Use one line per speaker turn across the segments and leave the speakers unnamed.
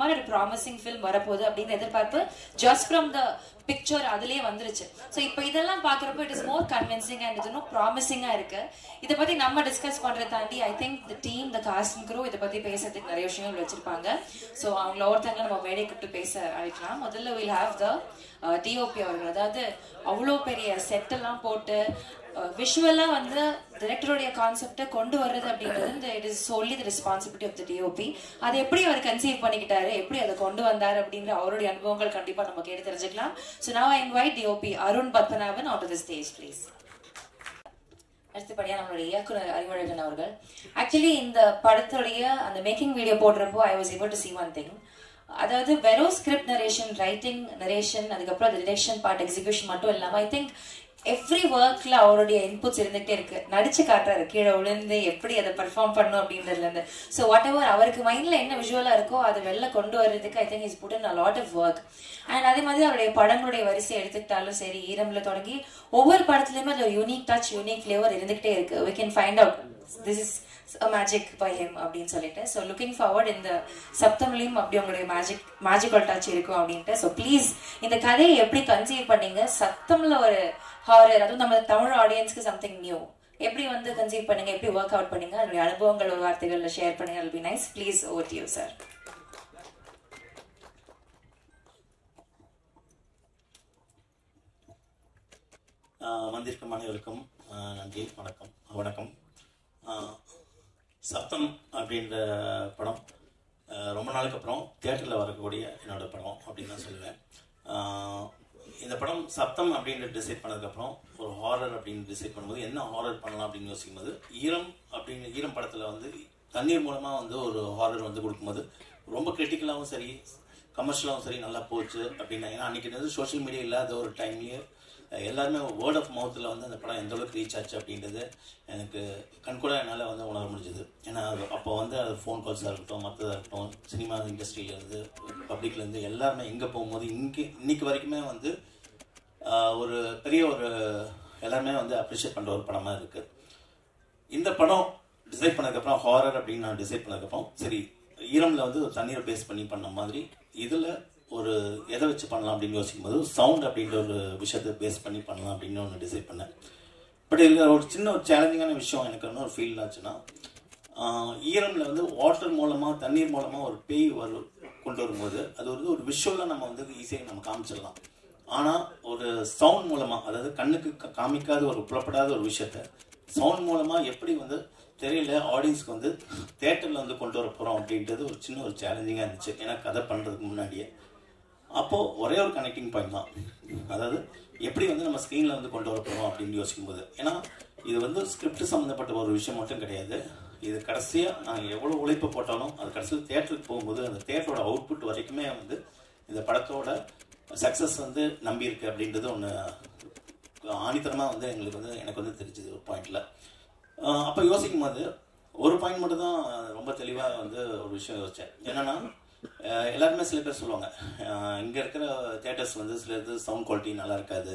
மாதிரி ஒரு promising film வரப்போகுது அப்படின்னு எதிர்பார்ப்பு ஜஸ்ட் ஃப்ரம் த பிக்சர் அதுலயே வந்துருச்சு. ஸோ இப்போ இதெல்லாம் பாக்குறப்போ it is more convincing and இது இன்னும் ப்ராமிசிங்கா இருக்கு. இதை பத்தி நம்ம டிஸ்கஸ் பண்றதை தாண்டி I think the team the cast and crew இதை பத்தி பேசுறதுக்கு நிறைய விஷயங்கள் வச்சிருப்பாங்க. ஸோ அவங்கள ஒருத்தங்களை நம்ம மேடை கூப்பிட்டு பேச அழைக்கலாம். முதல்ல வில் ஹாவ் த டிஓபி அவர்கள். அதாவது அவ்வளோ பெரிய செட்டெல்லாம் போட்டு விஷுவலா வந்து டைரக்டருடைய கான்செப்டை கொண்டு வர்றது அப்படின்றது it is solely the responsibility of the DOP. அதை எப்படி அவர் கன்சீவ் பண்ணிக்கிட்டாரு, எப்படி அதை கொண்டு வந்தாரு அப்படின்ற அவருடைய அனுபவங்கள் கண்டிப்பா நம்ம கேட்டு தெரிஞ்சுக்கலாம். So now I invite DOP Arun Padmanabhan on to the stage please. அடுத்தபடியா நம்மளுடைய இயக்குனர் அறிவழகன் அவர்கள். ஆக்சுவலி இந்த படத்துடைய அந்த மேக்கிங் வீடியோ போடுறப்போ I was able to see one thing. அதாவது வெறும் ஸ்கிரிப்ட் நரேஷன், ரைட்டிங் நரேஷன், அதுக்கப்புறம் அந்த டிரெக்ஷன் பார்ட், எக்ஸிகியூஷன் மட்டும் இல்லாம ஐ திங்க் எவ்ரி ஒர்க்ல அவருடைய இன்புட்ஸ் இருந்துகிட்டே இருக்கு. நடிச்சு காட்டுறாரு, கீழே விழுந்து எப்படி அதை பெர்ஃபார்ம் பண்ணும் அப்படின்றதுல இருந்து. ஸோ வாட் எவர் அவருக்கு மைண்ட்ல என்ன விஷுவலா இருக்கோ அதை வெளில கொண்டு வர்றதுக்கு I think is put in a lot of work. And அதே மாதிரி அவருடைய படங்களுடைய வரிசை எடுத்துக்கிட்டாலும் சரி, ஈரம்ல தொடங்கி ஒவ்வொரு படத்துலயுமே அது ஒரு யூனிக் டச், யூனிக் ஃபிளேவர் இருந்துகிட்டே இருக்கு. we can find out this is a magic by him அப்படின்னு சொல்லிட்டு. ஸோ லுக்கிங் ஃபார்வர்ட் இந்த சப்தம்லையும் அப்படி உங்களுடைய மேஜிக்கல் டச் இருக்கும் அப்படின்ட்டு. ஸோ ப்ளீஸ் இந்த கதையை எப்படி கன்சீவ் பண்ணீங்க? சப்தம்ல ஒரு ஹாரர், அதுவும் நம்ம தமிழ் ஆடியன்ஸ்க்கு சம்திங் நியூ, எப்படி வந்து கன்சீவ் பண்ணுங்க, எப்படி ஒர்க் அவுட் பண்ணுங்க, அதனுடைய அனுபவங்கள் ஒரு வார்த்தைகள்ல ஷேர் பண்ணுங்க. it'll be nice. Please over to you sir.
வந்திருக்கும் அனைவருக்கும் நன்றி, வணக்கம். சப்தம் அப்படின்ற படம் ரொம்ப நாளுக்கு அப்புறம் தியேட்டரில் வரக்கூடிய என்னோட படம் அப்படின்னு தான் சொல்லுவேன். இந்த படம் சப்தம் அப்படின்னு டிசைட் பண்ணதுக்கப்புறம் ஒரு ஹாரர் அப்படின்னு டிசைட் பண்ணும்போது என்ன ஹாரர் பண்ணலாம் அப்படின்னு யோசிக்கும்போது ஈரம் படத்தில் வந்து தண்ணீர் மூலமாக வந்து ஒரு ஹாரர் வந்து கொடுக்கும்போது ரொம்ப கிரிட்டிக்கலாகவும் சரி, கமர்ஷியலாகவும் சரி நல்லா போச்சு அப்படின்னா. ஏன்னா அன்றைக்கி வந்து சோஷியல் மீடியா இல்லாத ஒரு டைம்லேயே எல்லாருமே வேர்ட் ஆஃப் மவுத்தில் வந்து அந்த படம் எந்த அளவுக்கு ரீச் ஆச்சு அப்படின்றது எனக்கு கண்கூட என்னால் வந்து உணர முடிஞ்சுது. ஏன்னா அப்போ வந்து அது ஃபோன் கால்ஸாக இருக்கட்டும், மற்றதாக இருக்கட்டும், சினிமா இண்டஸ்ட்ரியிலேருந்து பப்ளிக்லேருந்து எல்லாருமே எங்கே போகும்போது இன்னைக்கு வரைக்குமே வந்து ஒரு பெரிய ஒரு எல்லாருமே வந்து அப்ரிஷியேட் பண்ணுற ஒரு படமாக இருக்குது. இந்த படம் டிசைட் பண்ணதுக்கப்புறம் ஹாரர் அப்படின்னு நான் டிசைட் பண்ணதுக்கப்புறம் சரி, ஈரமில் வந்து ஒரு தண்ணீரை பேஸ் பண்ணி பண்ண மாதிரி இதில் ஒரு எதை வச்சு பண்ணலாம் அப்படின்னு யோசிக்கும்போது சவுண்ட் அப்படின்ற ஒரு விஷயத்தை பேஸ் பண்ணி பண்ணலாம் அப்படின்னு ஒன்று டிசைட் பண்ணேன். பட் இதில் ஒரு சின்ன ஒரு சேலஞ்சிங்கான விஷயம் எனக்கு இன்னொரு ஃபீல் ஆச்சுன்னா, ஈரமில் வந்து வாட்டர் மூலமாக, தண்ணீர் மூலமாக ஒரு பேய் கொண்டு வரும்போது அது வந்து ஒரு விஷுவலாக நம்ம வந்து ஈஸியாக நம்ம காமிச்சிடலாம். ஆனால் ஒரு சவுண்ட் மூலமாக, அதாவது கண்ணுக்கு காமிக்காத ஒரு புலப்படாத ஒரு விஷயத்த சவுண்ட் மூலமாக எப்படி வந்து தெரியல ஆடியன்ஸ்க்கு வந்து தேட்டரில் வந்து கொண்டு வர போகிறோம் அப்படின்றது ஒரு சின்ன ஒரு சேலஞ்சிங்காக இருந்துச்சு. ஏன்னா கதை பண்ணுறதுக்கு முன்னாடியே அப்போது ஒரே ஒரு கனெக்டிங் பாயிண்ட் தான், அதாவது எப்படி வந்து நம்ம ஸ்க்ரீனில் வந்து கொண்டு வர போகிறோம் அப்படின்னு யோசிக்கும்போது. ஏன்னா இது வந்து ஸ்கிரிப்ட் சம்மந்தப்பட்ட ஒரு விஷயம் மட்டும் கிடையாது. இது கடைசியாக நான் எவ்வளோ உழைப்பு போட்டாலும் அது கடைசியில் தேட்டருக்கு போகும்போது அந்த தேட்டரோட அவுட்புட் வரைக்குமே வந்து இந்த படத்தோட சக்ஸஸ் வந்து நம்பியிருக்கு அப்படின்றது ஒன்று ஆணித்தரமாக வந்து எனக்கு வந்து தெரிஞ்சுது ஒரு பாயிண்டில். அப்போ யோசிக்கும் போது ஒரு பாயிண்ட் மட்டும் தான் ரொம்ப தெளிவாக வந்து ஒரு விஷயம் யோசித்தேன். என்னென்னா எல்லாருமே சில பேர் சொல்லுவாங்க, இங்கே இருக்கிற தேட்டர்ஸ் வந்து சில இது சவுண்ட் குவாலிட்டி நல்லா இருக்காது,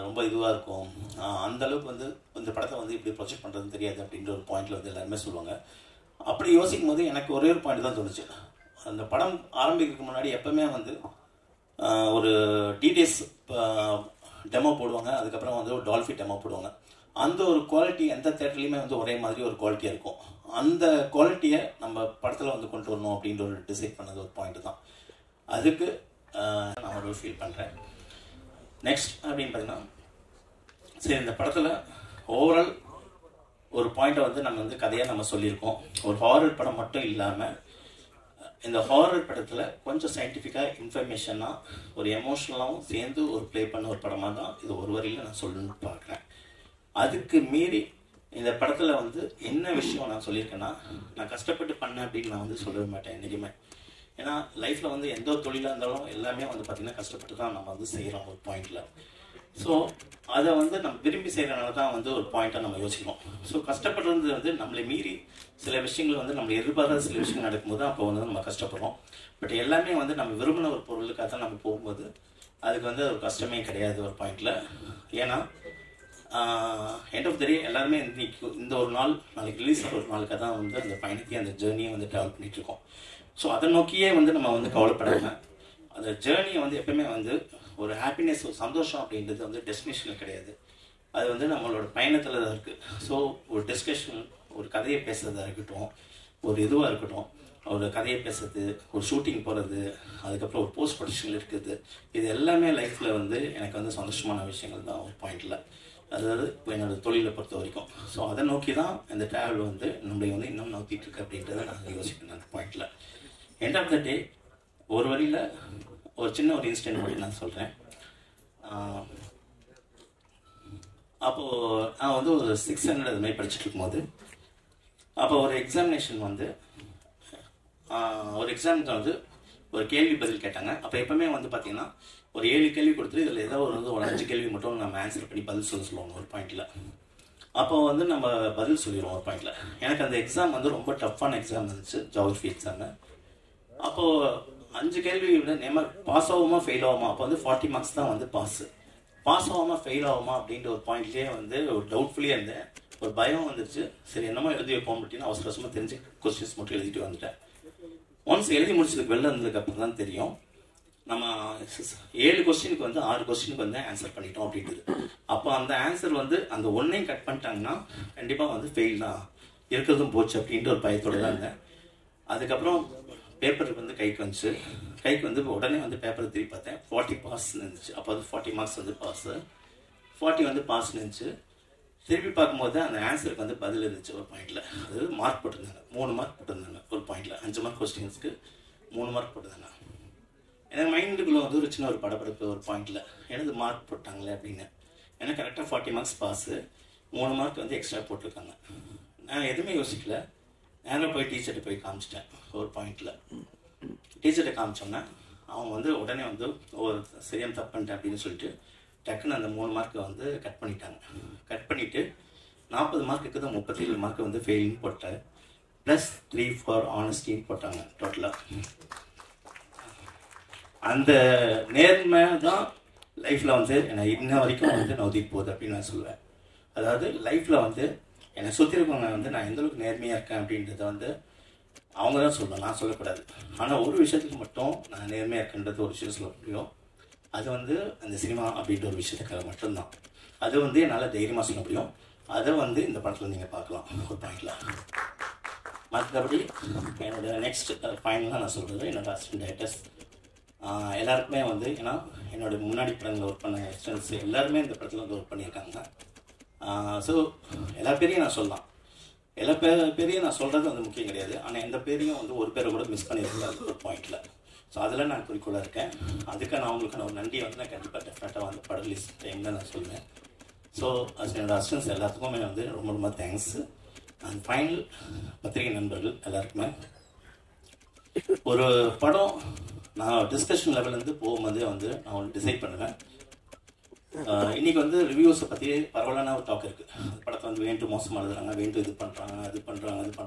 ரொம்ப இதுவாக இருக்கும், அந்தளவுக்கு வந்து இந்த படத்தை வந்து இப்படி ப்ரொஜெக்ட் பண்ணுறதுன்னு தெரியாது அப்படின்ற ஒரு பாயிண்டில் வந்து எல்லாருமே சொல்லுவாங்க. அப்படி யோசிக்கும் போது எனக்கு ஒரே ஒரு பாயிண்ட் தான் தோணுச்சு. அந்த படம் ஆரம்பிக்கிறதுக்கு முன்னாடி எப்போவுமே வந்து ஒரு டிடிஎஸ் டெமோ போடுவாங்க, அதுக்கப்புறம் வந்து ஒரு டால்ஃபி டெமோ போடுவாங்க. அந்த ஒரு குவாலிட்டி எந்த தேட்டர்லையுமே வந்து ஒரே மாதிரி ஒரு குவாலிட்டியாக இருக்கும். அந்த குவாலிட்டியை நம்ம படத்தில் வந்து கொண்டு வரணும் அப்படின்ற ஒரு டிசைட் பண்ணது ஒரு பாயிண்ட் தான். அதுக்கு நான் ஒரு ஃபீல் பண்ணுறேன். நெக்ஸ்ட் அப்படின்னு பார்த்தீங்கன்னா, சரி இந்த படத்தில் ஓவரால் ஒரு பாயிண்ட்டை வந்து நம்ம வந்து கதையாக நம்ம சொல்லியிருக்கோம். ஒரு ஹாரர் படம் மட்டும் இல்லாமல் இந்த ஹாரர் படத்தில் கொஞ்சம் சயின்டிஃபிக்காக இன்ஃபர்மேஷனாக ஒரு எமோஷ்னலாகவும் சேர்ந்து ஒரு ப்ளே பண்ண ஒரு படமாக தான் இது ஒரு வரியில் நான் சொல்லணும்னு பார்க்குறேன். அதுக்கு மீறி இந்த படத்தில் வந்து என்ன விஷயம் நான் சொல்லியிருக்கேன்னா, நான் கஷ்டப்பட்டு பண்ணேன் அப்படின்னு நான் வந்து சொல்லவே மாட்டேன் என்றைக்குமே. ஏன்னா லைஃப்பில் வந்து எந்த ஒரு தொழிலாக இருந்தாலும் எல்லாமே வந்து பார்த்திங்கன்னா கஷ்டப்பட்டு தான் நம்ம வந்து செய்கிறோம் ஒரு பாயிண்டில். ஸோ அதை வந்து நம்ம விரும்பி செய்கிறனால தான் வந்து ஒரு பாயிண்ட்டாக நம்ம யோசிக்கணும். ஸோ கஷ்டப்படுறது வந்து நம்மளை மீறி சில விஷயங்கள் வந்து நம்மளை எதிர்பாராத சில விஷயங்கள் நடக்கும்போது அப்போ வந்து நம்ம கஷ்டப்படுறோம். பட் எல்லாமே வந்து நம்ம விரும்பின ஒரு பொருளுக்காக தான் நம்ம போகும்போது அதுக்கு வந்து ஒரு கஷ்டமே கிடையாது ஒரு பாயிண்டில். ஏன்னா எண்ட் ஆஃப் த டே எல்லாருமே இந்த ஒரு நாள் நாளைக்கு ரிலீஸ் ஆகிற ஒரு நாளுக்காக தான் வந்து அந்த பயணத்தையும் அந்த ஜேர்னியை வந்து ட்ராவல் பண்ணிகிட்ருக்கோம். ஸோ அதை நோக்கியே வந்து நம்ம வந்து கவலைப்படாமல் அந்த ஜேர்னியை வந்து எப்பவுமே வந்து ஒரு ஹாப்பினஸ், ஒரு சந்தோஷம் அப்படின்றது வந்து டெஸ்டினேஷனில் கிடையாது, அது வந்து நம்மளோட பயணத்தில் தான் இருக்குது. ஸோ ஒரு டிஸ்கஷன், ஒரு கதையை பேசுறதா இருக்கட்டும், ஒரு இதுவாக இருக்கட்டும், ஒரு கதையை பேசுறது, ஒரு ஷூட்டிங் போகிறது, அதுக்கப்புறம் ஒரு போஸ்ட் ப்ரொடக்ஷனில் இருக்குது, இது எல்லாமே லைஃப்பில் வந்து எனக்கு வந்து சந்தோஷமான விஷயங்கள் தான் ஒரு பாயிண்டில். அதாவது என்னோட தொழிலை பொறுத்த வரைக்கும். ஸோ அதை நோக்கி தான் இந்த ட்ராவல் வந்து நம்மளை வந்து இன்னும் நோக்கிட்டு இருக்கு அப்படின்றத நான் யோசிக்கிறேன் அந்த பாயிண்டில். எண்ட் ஆஃப் த டே ஒரு வழியில் ஒரு சின்ன ஒரு இன்சிடென்ட் மட்டும் நான் சொல்கிறேன். அப்போது நான் வந்து ஒரு 600 அது மாதிரி படிச்சுட்டு இருக்கும்போது, அப்போ ஒரு எக்ஸாமினேஷன் வந்து ஒரு எக்ஸாமுக்கு வந்து ஒரு கேள்வி பதில் கேட்டாங்க. அப்போ எப்பவுமே வந்து பார்த்தீங்கன்னா ஒரு 7 கேள்வி கொடுத்துட்டு இதில் ஏதோ ஒரு 5 கேள்வி மட்டும் நம்ம ஆன்சர் பண்ணி பதில் சொல்லுவோம் ஒரு பாயிண்டில். அப்போ வந்து நம்ம பதில் சொல்லிடுவோம் ஒரு பாயிண்டில். எனக்கு அந்த எக்ஸாம் வந்து ரொம்ப டஃப்பான எக்ஸாம் இருந்துச்சு, ஜியோகிரஃபி எக்ஸாமு. அப்போது 5 கேள்வி விட நேம பாஸ் ஆகுமா ஃபெயில் ஆகுமா, அப்போ வந்து 40 மார்க்ஸ் தான் வந்து பாஸ் ஆகாமல் ஃபெயில் ஆகுமா அப்படின்ற ஒரு பாயிண்ட்லேயே வந்து ஒரு டவுட்ஃபுல்லியாக இருந்தேன். ஒரு பயம் வந்துருச்சு. சரி என்னமோ எழுதி வைப்போம் அப்படின்னு அவசர அவசரமாக தெரிஞ்சு கொஸ்டின்ஸ் மட்டும் எழுதிட்டு வந்துட்டேன். ஒன்ஸ் எழுதி முடிச்சதுக்கு வெளில இருந்ததுக்கு அப்புறம் தான் தெரியும் நம்ம 7 கொஸ்டினுக்கு வந்து 6 கொஸ்டினுக்கு வந்து ஆன்சர் பண்ணிட்டோம் அப்படின்றது. அப்போ அந்த ஆன்சர் வந்து அந்த ஒன்னையும் கட் பண்ணிட்டாங்கன்னா கண்டிப்பாக வந்து ஃபெயில் தான், இருக்கிறதும் போச்சு அப்படின்ற ஒரு பயத்தோடு தான் இருந்தேன். அதுக்கப்புறம் பேப்பருக்கு வந்து கைக்கு வந்து உடனே வந்து பேப்பரை திருப்பி பார்த்தேன். 40 பாஸ்ன்னு இருந்துச்சு. அப்போ வந்து 40 மார்க்ஸ் வந்து பாஸு, 40 வந்து பாஸ்ன்னு இருந்துச்சு. திருப்பி பார்க்கும்போது அந்த ஆன்சருக்கு வந்து பதில் இருந்துச்சு ஒரு பாயிண்டில். அதாவது மார்க் போட்டிருந்தாங்க, 3 மார்க் போட்டிருந்தாங்க ஒரு பாயிண்டில். 5 மார்க் கொஸ்டின்ஸ்க்கு 3 மார்க் போட்டிருந்தாங்க. எனக்கு மைண்டுக்குள்ளே வந்து ஒரு சின்ன ஒரு படப்படப்பு ஒரு பாயிண்டில், எனது மார்க் போட்டாங்களே அப்படின்னு. ஏன்னா கரெக்டாக 40 மார்க்ஸ் பாஸு, 3 மார்க் வந்து எக்ஸ்ட்ரா போட்டிருக்காங்க. நான் எதுவுமே யோசிக்கல, நேராக போய் டீச்சர்கிட்ட போய் காமிச்சிட்டேன் ஒரு பாயிண்டில். டீச்சர்கிட்ட காமிச்சோன்னே அவங்க வந்து உடனே வந்து ஒரு சரியான தப்பு பண்ணிட்டேன் அப்படின்னு சொல்லிட்டு டக்குன்னு அந்த 3 மார்க்கை வந்து கட் பண்ணிட்டாங்க. கட் பண்ணிவிட்டு 40 மார்க்குக்கு தான் 37 மார்க்கு வந்து ஃபெயில்னு போட்டார். +3 ஃபார் ஆனஸ்டின்னு போட்டாங்க டோட்டலாக. அந்த நேர்மை தான் லைஃப்பில் வந்து என்னை இன்ன வரைக்கும் வந்து நோதிட்டு போகுது அப்படின்னு நான் சொல்லுவேன். அதாவது லைஃப்பில் வந்து என்னை சுற்றி இருக்கவங்க வந்து நான் எந்தளவுக்கு நேர்மையாக இருக்கேன் அப்படின்றத வந்து அவங்க தான் சொல்லணும், நான் சொல்லக்கூடாது. ஆனால் ஒரு விஷயத்துக்கு மட்டும் நான் நேர்மையாக இருக்குன்றது ஒரு விஷயம் சொல்ல முடியும். அது வந்து அந்த சினிமா அப்படின்ற ஒரு விஷயத்துக்காக மட்டும்தான். அது வந்து என்னால் தைரியமாக சொல்ல முடியும். அதை வந்து இந்த படத்தில் நீங்கள் பார்க்கலாம் ஒரு பாயிண்டில். மற்றபடி என்னோடய நெக்ஸ்ட் ஃபைனலாக நான் சொல்கிறது, என்னோடய அசிஸ்டன்ட் டைரக்டர்ஸ் எல்லாருக்குமே வந்து, ஏன்னா என்னோடய முன்னாடி படங்களில் ஒர்க் பண்ண அசிஸ்டன்ட்ஸ் எல்லாருமே இந்த படத்தில் வந்து ஒர்க் பண்ணியிருக்காங்க. ஸோ எல்லா பேரையும் நான் சொல்லலாம், எல்லா பேரையும் நான் சொல்கிறது வந்து முக்கியம் கிடையாது. ஆனால் எந்த பேரையும் வந்து ஒரு பேரை கூட மிஸ் பண்ணியிருக்காது ஒரு பாயிண்டில். ஸோ அதில் நான் குறிக்கோளாக இருக்கேன். அதுக்காக நான் அவங்களுக்கான ஒரு நன்றியை வந்து நான் கண்டிப்பாக டெஃபினட்டாக வந்து படம் ரிலீஸ் டைமில் நான் சொல்லுவேன். ஸோ என்னோடய அசிஸ்டன்ஸ் எல்லாத்துக்குமே வந்து ரொம்ப ரொம்ப தேங்க்ஸ். அண்ட் ஃபைனல் பத்திரிகை நண்பர்கள் எல்லாருக்குமே, ஒரு படம் நான் டிஸ்கஷன் லெவல்லேருந்து போகும்போதே வந்து நான் ஒன்று டிசைட் பண்ணுவேன். இன்றைக்கி வந்து ரிவ்யூஸை பற்றி பரவலான ஒரு டாக் இருக்குது. படத்தை வந்து வேண்டு மோசமாக எழுதுறாங்க, வேண்டு இது பண்ணுறாங்க, அது பண்ணுறாங்க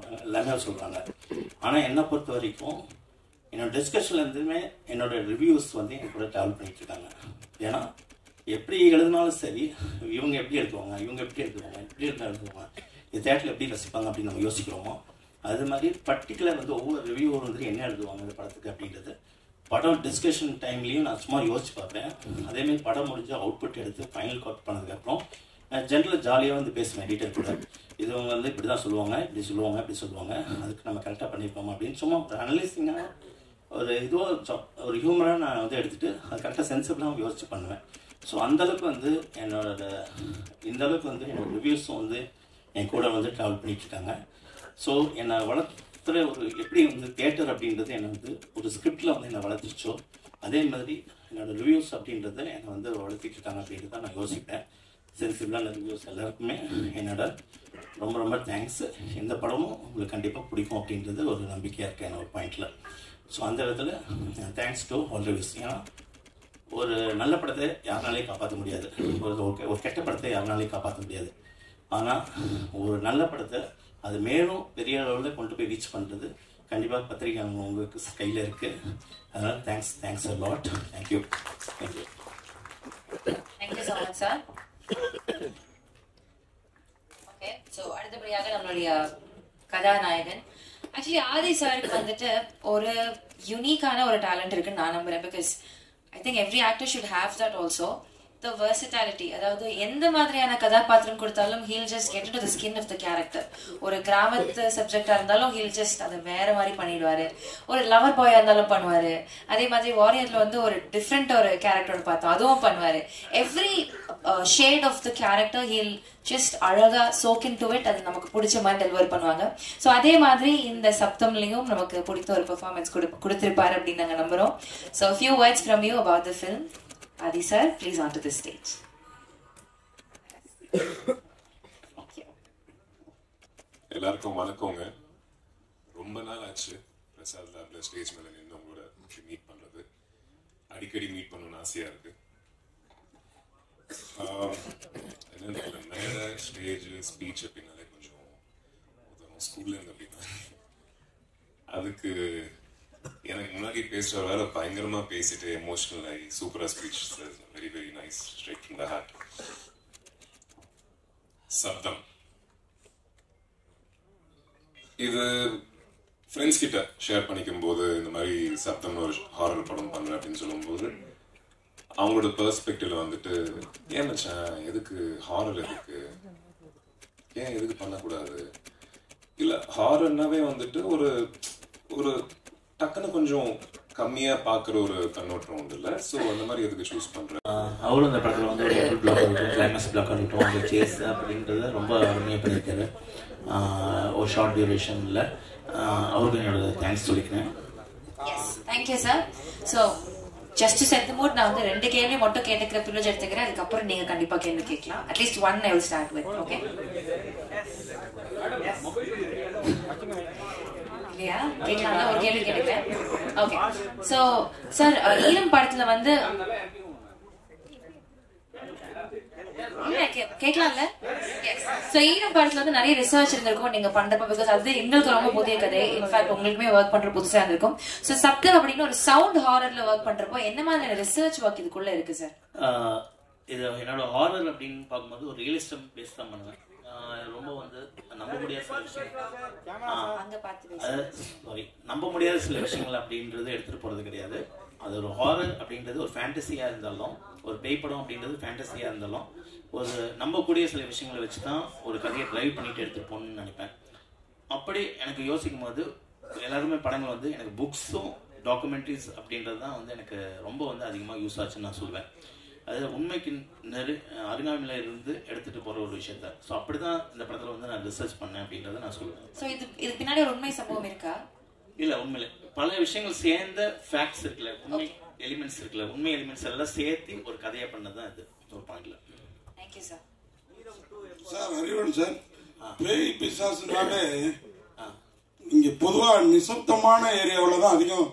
எல்லாமே சொல்கிறாங்க. ஆனால் என்னை பொறுத்த வரைக்கும் என்னோடய டிஸ்கஷன்லேருந்துமே என்னோடய ரிவ்யூஸ் வந்து என் கூட ட்ராவல் பண்ணிகிட்ருக்காங்க. ஏன்னா எப்படி எழுதினாலும் சரி, இவங்க எப்படி எழுதுவாங்க, இவங்க எப்படி எழுதுவாங்க, எப்படி எழுதுவாங்க, இது தேட்டரில் எப்படி ரசிப்பாங்க அப்படின்னு நம்ம யோசிக்கிறோமோ, அது மாதிரி பர்டிகுலர் வந்து ஒவ்வொரு ரிவ்யூவர் வந்து என்ன எழுதுவாங்க இந்த படத்துக்கு அப்படின்றது படம் டிஸ்கஷன் டைம்லேயும் நான் சும்மா யோசிச்சு பார்ப்பேன். அதேமாதிரி படம் முடிஞ்சு அவுட்புட் எடுத்து ஃபைனல் கவுட் பண்ணதுக்கப்புறம் ஜென்ரலாக ஜாலியாக வந்து பேசுவேன் எடிட்டர் கூட. இது அவங்க வந்து இப்படி தான் சொல்லுவாங்க, இப்படி சொல்லுவாங்க, இப்படி சொல்லுவாங்க, அதுக்கு நம்ம கரெக்டாக பண்ணியிருக்கோமா அப்படின்னு சும்மா ஒரு அனலைசிங்காக ஒரு இதுவாக ஒரு ஹியூமராக நான் வந்து எடுத்துகிட்டு அது கரெக்டாக சென்சிபிளாக யோசிச்சு பண்ணுவேன். ஸோ அந்தளவுக்கு வந்து இந்தளவுக்கு வந்து என்னோடய ரிவ்யூஸும் வந்து என் கூட வந்து ட்ராவல் பண்ணிகிட்ருக்காங்க. ஸோ என்னை வளர்த்துற ஒரு எப்படி வந்து தியேட்டர் அப்படின்றது என்னை வந்து ஒரு ஸ்கிரிப்டில் வந்து என்னை வளர்த்துச்சோ, அதே மாதிரி என்னோடய ரிவ்யூஸ் அப்படின்றத என்னை வந்து வளர்த்திட்டு இருக்காங்க அப்படின்றது தான் நான் யோசிப்பேன். சென்சிபிளான ரிவ்யூஸ் எல்லாருக்குமே என்னோட ரொம்ப ரொம்ப தேங்க்ஸ். இந்த படமும் உங்களுக்கு கண்டிப்பாக பிடிக்கும் அப்படின்றது ஒரு நம்பிக்கையாக இருக்கேன் என்னோட பாயிண்டில். ஸோ அந்த விதத்தில் தேங்க்ஸ் டு ஆல் ரிவ்யூஸ். ஏன்னா ஒரு நல்ல படத்தை யாருனாலையும் காப்பாற்ற முடியாது, ஒரு கெட்ட படத்தை யாருனாலையும் காப்பாற்ற முடியாது. ஆனால் ஒரு நல்ல படத்தை அது மேலும் பெரிய அளவில் கொண்டு போய் ரீச் பண்ணுறது கண்டிப்பாக பத்திரிகை உங்களுக்கு கையில் இருக்குது. அதனால் thanks a lot. Thank you.
Thank you so much sir. Okay, so அடுத்தபடியாக நம்மளுடைய கதாநாயகன். ஆக்சுவலி ஆதி சாருக்கு வந்துட்டு ஒரு யூனிக்கான ஒரு டேலண்ட் இருக்குன்னு நான் நம்புறேன். Because I think every actor should have that also. The versatility, அதாவது எந்த மாதிரியான கதாபாத்திரம் கொடுத்தாலும் he'll just get into the skin of the character. ஒரு கிராமத்து சப்ஜெக்டா இருந்தாலும் ஹீல் ஜஸ்ட் அதை வேற மாதிரி பண்ணிடுவாரு. ஒரு லவர் பாயா இருந்தாலும் பண்ணுவாரு. அதே மாதிரி வாரியர்ல வந்து ஒரு டிஃப்ரெண்ட் ஒரு கேரக்டர் பார்த்தோம், அதுவும் பண்ணுவாரு. Every shade of the character he'll just அழகா சோக் இன் டு இட். அது நமக்கு பிடிச்ச மாதிரி டெலிவர் பண்ணுவாங்க. ஸோ அதே மாதிரி இந்த சப்தம்லையும் நமக்கு பிடித்த ஒரு பெர்ஃபார்மன்ஸ் கொடுத்திருப்பாரு அப்படின்னு நாங்கள் நம்புறோம். So few words from you about the film. Adi sir, please onto the stage.
எல்லாருக்கும் வணக்கங்க. ரொம்ப நாள் ஆச்சு பிரசாத் லேப்ல ஸ்டேஜ் மேல நின்று உங்களோட மீட் பண்றது. அடிக்கடி மீட் பண்ணணும்னு ஆசையா இருக்கு. என்ன மேல ஸ்டேஜ் ஸ்பீச் அப்படின்னாலே கொஞ்சம் ஸ்கூல்ல இருந்து அப்படின்னா அதுக்கு எனக்கு முன்னாடி பேசுற வேலை பயங்கரமா பேசிட்டு எமோஷனல் ஆகி சூப்பரா speech. Very very nice, straight from the heart. சப்தம் இது ஃப்ரெண்ட்ஸ் கிட்ட ஷேர் பண்ணிக்கும் போது இந்த மாதிரி சப்தம்னு ஒரு ஹாரர் படம் பண்றேன் அப்படின்னு சொல்லும்போது அவங்களோட பெர்ஸ்பெக்டிவ்ல வந்துட்டு ஏன் மச்சான் எதுக்கு ஹாரர், எதுக்கு பண்ணக்கூடாது, இல்ல ஹாரர்னாவே வந்துட்டு ஒரு ஒரு டக்குன்னு கொஞ்சம் கம்மியா பாக்குற ஒரு கண்ணோட்டம் உண்டு இல்ல. ஸோ அந்த மாதிரி எதுக்கு சூஸ் பண்றேன்.
அவரும் இந்த படத்தில் வந்து ஒரு ஃபுல் பிளாக் இருக்கட்டும், கிளைமேக்ஸ் பிளாக் இருக்கட்டும், அந்த சேஸ் அப்படின்றத ரொம்ப அருமையாக பண்ணியிருக்காரு. ஒரு ஷார்ட் டியூரேஷனில் அவருக்கு என்னோட தேங்க்ஸ் சொல்லிக்கிறேன்.
Yes, thank you sir. So just to set the mood, நான் வந்து 2 கேள்வி மட்டும் கேட்டுக்கிற ப்ரிவிலேஜ் எடுத்துக்கிறேன். அதுக்கப்புறம் நீங்க கண்டிப்பா கேள்வி கேட்கலாம். At least one I will start with. Okay இல்லையா? கேட்கலாம்ல? ஒரு கேள்வி கேட்டுக்கிறேன். ஓகே. ஸோ சார், ஈரம் படத்துல வந்து கேட்கலாம்ல? சோ ஈரம் படத்துல வந்து நிறைய ரிசர்ச் இருந்திருக்கும் நீங்க பண்றப்ப. பிகாஸ் அது எங்களுக்கு ரொம்ப புதிய கதை. இன்ஃபேக்ட் உங்களுக்குமே ஒர்க் பண்ற புதுசா இருந்திருக்கும். சோ சப்தம் அப்படின்னு ஒரு சவுண்ட் ஹாரர்ல ஒர்க் பண்றப்போ என்ன மாதிரியான ரிசர்ச் ஒர்க் இதுக்குள்ள இருக்கு சார்?
இது என்னோட ஹாரர் அப்படின்னு பார்க்கும்போது ஒரு ரியலிஸ்டம் பேஸ் தான் பண்ணுவேன். ரொம்ப வந்து நம்ப முடியாத சில விஷயங்கள் அப்படின்றது எடுத்துட்டு போறது கிடையாது. அது ஒரு ஹாரர் அப்படின்றது ஒரு ஃபேண்டசியா இருந்தாலும், ஒரு பேய் படம் அப்படின்றது ஃபேண்டசியா இருந்தாலும், ஒரு நம்பக்கூடிய சில விஷயங்களை வச்சுதான் ஒரு கதையை டிரைவ் பண்ணிட்டு எடுத்துட்டு போகணும்னு நினைப்பேன். அப்படி எனக்கு யோசிக்கும் போது எல்லாருமே படங்கள் வந்து எனக்கு புக்ஸும் டாக்குமெண்ட்ரிஸ் அப்படின்றது தான் வந்து எனக்கு ரொம்ப வந்து அதிகமாக யூஸ் ஆச்சுன்னு நான் சொல்வேன். அது உண்மைக்கு அருகாமையில இருந்து எடுத்துட்டு போற ஒரு விஷயத்த. ஸோ அப்படிதான் இந்த படத்துல வந்து நான் ரிசர்ச் பண்ணேன் அப்படின்றத நான் சொல்லுவேன்.
ஸோ இது பின்னாடி ஒரு உண்மை சம்பவம் இருக்கா?
இல்ல, உண்மையில பல விஷயங்கள் சேர்ந்த ஃபேக்ட்ஸ் இருக்குல்ல, உண்மை எலிமெண்ட்ஸ் இருக்குல்ல, உண்மை எலிமெண்ட்ஸ் எல்லாம் சேர்த்து ஒரு கதையை பண்ணதான் இது ஒரு பாயிண்ட்ல.
Thank you sir.
சார் ஹரிவன் சார், பேய் பிசாசுனாலே இங்க பொதுவா நிசப்தமான ஏரியாவில தான் அதிகம்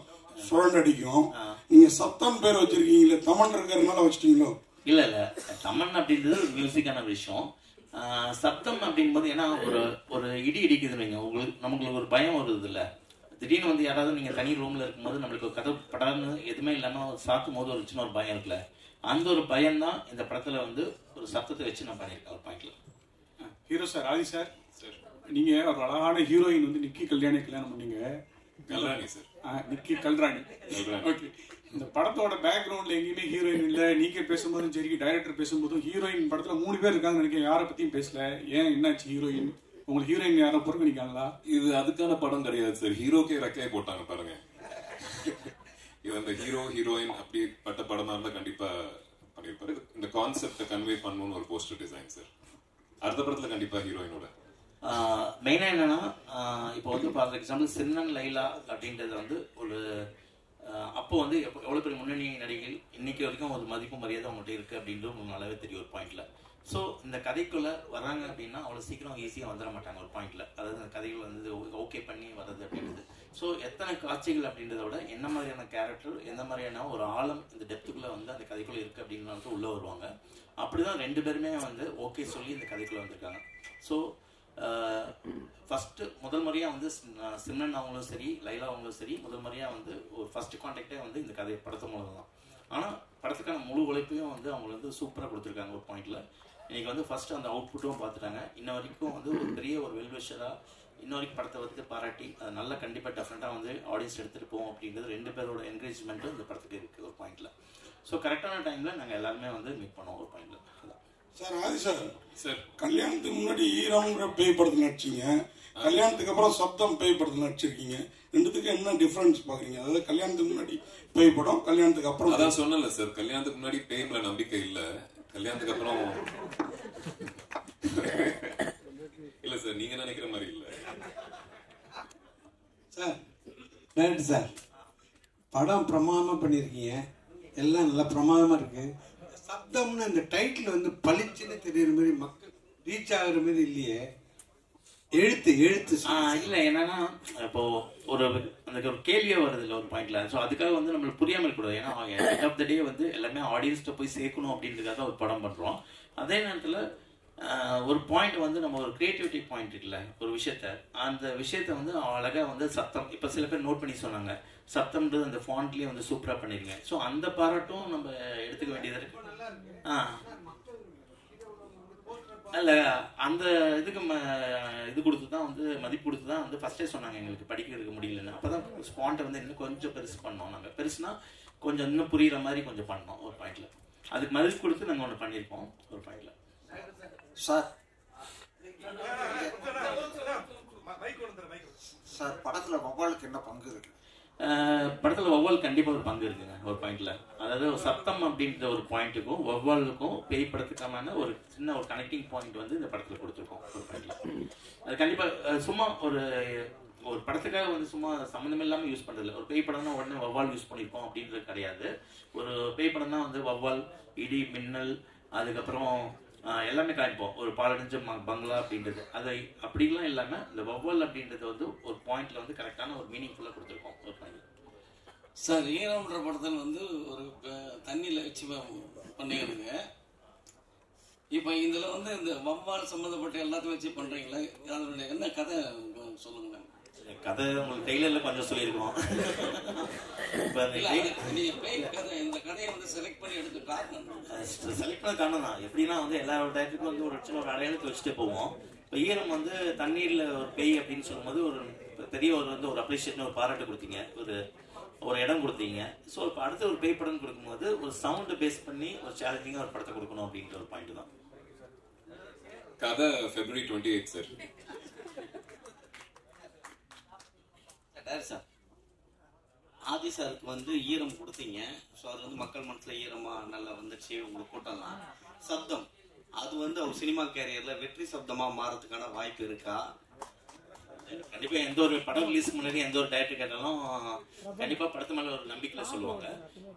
சுழண்டடிக்கும். நீங்க சப்தம் பேர் வச்சிருக்கீங்களே, தமன் இருக்கிறதுனால வச்சிட்டீங்களோ?
இல்ல இல்ல, தமன் அப்படின்றது மியூசிக்கான விஷயம். சப்தம் அப்படிங்கும்போது ஏன்னா ஒரு இடி இடிக்குதுன்னு வைங்க, நமக்கு ஒரு பயம் வருது இல்ல. திடீர்னு வந்து யாராவது நீங்க தனி ரூம்ல இருக்கும்போது நம்மளுக்கு ஒரு கதை படான்னு எதுவுமே இல்லாம சாக்கும் போது ஒரு சின்ன ஒரு பயம் இருக்குல்ல, அந்த ஒரு பயம் தான் இந்த படத்துல வந்து ஒரு சப்தத்தை வச்சு நான் பண்ணியிருக்கேன் ஒரு பாயிண்ட்ல.
ஹீரோ சார், ஆதி சார், நீங்க ஒரு அழகான ஹீரோயின் வந்து நிக்கி கல்யாணி கல்யாணம் பண்ணீங்க.
கல்ராணி சார்,
நிக்கி கல்ராணி. ஓகே, இந்த படத்தோட பேக்ரவுண்ட்ல எங்கேயுமே ஹீரோயின் இல்ல. நீங்க பேசும்போதும் சரி, டைரக்டர் பேசும்போதும் ஹீரோயின் படத்துல 3 பேர் இருக்காங்க நினைக்கிறேன். யாரை பத்தியும் பேசல. ஏன், என்னாச்சு? ஹீரோயின் உங்களுக்கு ஹீரோயின் யாரும் புறக்கணிக்காங்களா?
இது அதுக்கான படம் கிடையாது சார். ஹீரோக்கே ரெக்கையை போட்டாங்க பாருங்க. இது அந்த ஹீரோ ஹீரோயின் அப்படிப்பட்ட படமா இருந்தா கண்டிப்பா பண்ணிருப்பாரு. இந்த கான்செப்டை கன்வே பண்ணணும்னு ஒரு போஸ்டர் டிசைன் சார். அடுத்த படத்துல கண்டிப்பா ஹீரோயினோட
மெயினா என்னன்னா, இப்போ வந்து ஃபார் எக்ஸாம்பிள் சின்னன் லைலா அப்படின்றது வந்து ஒரு அப்போ வந்து எவ்வளவு பெரிய முன்னணி நடிகைகள் இன்னைக்கு வரைக்கும் ஒரு மதிப்பு மரியாதை அவங்கள்ட்ட இருக்கு அப்படின்றது உங்களுக்கு நல்லாவே தெரியும் ஒரு பாயிண்ட்ல. ஸோ இந்த கதைக்குள்ள வராங்க அப்படின்னா அவ்வளோ சீக்கிரம் ஈஸியாக வந்துட மாட்டாங்க ஒரு பாயிண்ட்ல. அதாவது அந்த கதைகள் வந்து ஓகே பண்ணி வர்றது அப்படின்றது. ஸோ எத்தனை காட்சிகள் அப்படின்றத விட என்ன மாதிரியான கேரக்டர், எந்த மாதிரியான ஒரு ஆழம் இந்த டெப்த்துக்குள்ள வந்து அந்த கதைக்குள்ள இருக்கு அப்படின்னு உள்ள வருவாங்க. அப்படிதான் 2 பேருமே வந்து ஓகே சொல்லி இந்த கதைக்குள்ள வந்திருக்காங்க. ஸோ ஃபர்ஸ்ட் முதல் முறையா வந்து சிம்ரன் அவங்களும் சரி, லைலா அவங்களும் சரி, முதல் முறையா வந்து ஒரு ஃபர்ஸ்ட் கான்டாக்டே வந்து இந்த கதை படத்து மூலம் தான். ஆனால் படத்துக்கான முழு உழைப்பையும் வந்து அவங்க வந்து சூப்பராக கொடுத்துருக்காங்க ஒரு பாயிண்ட்ல. இன்னைக்கு வந்து ஃபர்ஸ்ட் அந்த அவுட்புட்டும் பார்த்துட்டாங்க. இன்ன வரைக்கும் வந்து ஒரு பெரிய ஒரு வெல்விஷரா இன்னொரு படத்தை வந்து பாராட்டி அது நல்லா கண்டிப்பாக டெஃபினட்டாக வந்து ஆடியன்ஸ் எடுத்துகிட்டு போவோம் அப்படின்றது 2 பேரோட என்கரேஜ்மெண்ட்டும் இந்த படத்துக்கு இருக்குது ஒரு பாயிண்டில். ஸோ கரெக்டான டைமில் நாங்கள் எல்லாருமே வந்து மீட் பண்ணுவோம் ஒரு பாயிண்டில்.
சார் ஆதி சார்
சார்
கல்யாணத்துக்கு முன்னாடி ஈரம்ங்கிற பேய் படத்தில் நடிச்சிங்க, கல்யாணத்துக்கு அப்புறம் சப்தம் பேய் படத்தில் நடிச்சிருக்கீங்க. ரெண்டுத்துக்கு என்ன டிஃபரன்ஸ் பாக்குறீங்க? அதாவது கல்யாணத்துக்கு முன்னாடி பேய் படம், கல்யாணத்துக்கு அப்புறம்.
அதான் சொன்னல சார், கல்யாணத்துக்கு முன்னாடி பேய்ல நம்பிக்கை இல்ல, கல்யாணத்துக்கு அப்புறம் இல்ல சார், நீங்க நினைக்கிற மாதிரி இல்ல
சார். டைரக்டர் சார், படம் பிரமாதமா பண்ணிருக்கீங்க, எல்லாம் நல்லா பிரமாதமா இருக்கு. சப்தம்னு அந்த டைட்டில் வந்து பளிச்சுன்னு தெரியுற மாதிரி மக்கள் ரீச் ஆகுற மாதிரி இல்லையே. எழுத்து
இல்ல என்னன்னா இப்போ ஒரு அந்த ஒரு கேள்வியே வருது இல்லை ஒரு பாயிண்ட்ல. ஸோ அதுக்காக வந்து நம்மளுக்கு புரியாமல் இருக்கக்கூடாது. ஏன்னா எண்ட் ஆஃப் த டே வந்து எல்லாமே ஆடியன்ஸ்கிட்ட போய் சேர்க்கணும் அப்படின்றதுக்காக ஒரு படம் பண்றோம். அதே நேரத்தில் ஒரு பாயிண்ட் வந்து நம்ம ஒரு கிரியேட்டிவிட்டி பாயிண்ட் இருக்குல்ல ஒரு விஷயத்த, அந்த விஷயத்த வந்து அழகாக வந்து சத்தம், இப்போ சில பேர் நோட் பண்ணி சொன்னாங்க சத்தம்ன்றது அந்த ஃபாண்ட்லேயே வந்து சூப்பராக பண்ணிருங்க. ஸோ அந்த பாராட்டும் நம்ம எடுத்துக்க வேண்டியது இருக்கு. அல்ல அந்த இதுக்கு இது கொடுத்து தான் வந்து மதிப்பு கொடுத்து தான் வந்து ஃபர்ஸ்டே சொன்னாங்க எங்களுக்கு படிக்கிறதுக்கு முடியலன்னு. அப்போ தான் ஸ்பாண்டை வந்து இன்னும் கொஞ்சம் பெருசு பண்ணோம். நாங்கள் பெருசுனா கொஞ்சம் இன்னும் புரியுற மாதிரி கொஞ்சம் பண்ணோம் ஒரு பாயிண்ட்ல. அதுக்கு மதிப்பு கொடுத்து நாங்கள் ஒன்று பண்ணியிருப்போம் ஒரு பாயிண்ட்ல.
சார் சார் படத்துல வவ்வாலுக்கு என்ன பங்கு இருக்கு?
படத்துல வவ்வால் கண்டிப்பா ஒரு பங்கு இருக்குங்க ஒரு பாயிண்ட்ல. அதாவது சத்தம் அப்படின்ற ஒரு பாயிண்ட்டுக்கும் வவ்வாலுக்கும் பேய் படத்துக்கான ஒரு சின்ன ஒரு கனெக்டிங் பாயிண்ட் வந்து இந்த படத்துல கொடுத்துருக்கோம் ஒரு பாயிண்ட்ல. அது கண்டிப்பா சும்மா ஒரு படத்துக்காக வந்து சும்மா சம்மந்தம் இல்லாம யூஸ் பண்றதில்ல. ஒரு பேய் படம்னா உடனே வவ்வால் யூஸ் பண்ணிருக்கோம் அப்படின்றது கிடையாது. ஒரு பேய் படம் தான் வந்து வவ்வால், இடி, மின்னல், அதுக்கப்புறம் எல்லாமே காமிப்போம். ஒரு பாலடைஞ்ச பங்களா அப்படின்றது அது அப்படிலாம் இல்லாம இந்த வவ்வால் அப்படின்றது வந்து ஒரு பாயிண்ட்ல வந்து கரெக்டான ஒரு மீனிங்ஃபுல்லா கொடுத்துருக்கோம் ஒரு பாயிண்ட்.
சார் ஈரம்ன்ற படத்தில் வந்து ஒரு தண்ணியில் வச்சு பண்ணிடுங்க. இப்போ இதில் வந்து இந்த வவ்வால் சம்மந்தப்பட்ட எல்லாத்தையும் வச்சு பண்ணுறீங்களா? அதனுடைய என்ன கதை சொல்லுங்களேன்.
கதை உங்களுக்கு டெய்லரில் கொஞ்சம் சொல்லியிருக்கோம்.
இந்த கதையை வந்து செலக்ட் பண்ணி எடுத்து
செலக்ட் பண்ண காரணம் தான் எப்படின்னா வந்து எல்லா டயத்துக்கும் வந்து ஒரு சின்ன ஒரு அடையாளத்தை வச்சுட்டு போவோம். இப்போ ஈரம் வந்து தண்ணீரில் ஒரு பேய் அப்படின்னு சொல்லும்போது ஒரு பெரிய ஒரு வந்து ஒரு அப்ரிஷியேஷன் ஒரு பாராட்டு கொடுத்தீங்க, ஒரு இடம் கொடுத்தீங்க. ஸோ இப்போ அடுத்த ஒரு பேய் படம் கொடுக்கும்போது ஒரு சவுண்டு பேஸ் பண்ணி ஒரு சேலஞ்சிங்காக ஒரு படத்தை கொடுக்கணும் அப்படின்ற ஒரு பாயிண்ட் தான்.
கதை February 28 சார்.
சார் ஆதி சாருக்கு வந்து ஈரம் கொடுத்தீங்க. ஸோ அது வந்து மக்கள் மனசுல ஈரமா நல்லா வந்துச்சு உங்களுக்கு கூட்டம்லாம். சப்தம் அது வந்து அவர் சினிமா கேரியர்ல வெற்றி சப்தமா மாறதுக்கான வாய்ப்பு இருக்கா?
கண்டிப்பா எந்த ஒரு படம் ரிலீஸ்க்கு முன்னாடி எந்த ஒரு டைரக்டர் கேட்டாலும் கண்டிப்பா படத்து மேல ஒரு நம்பிக்கையில சொல்லுவாங்க.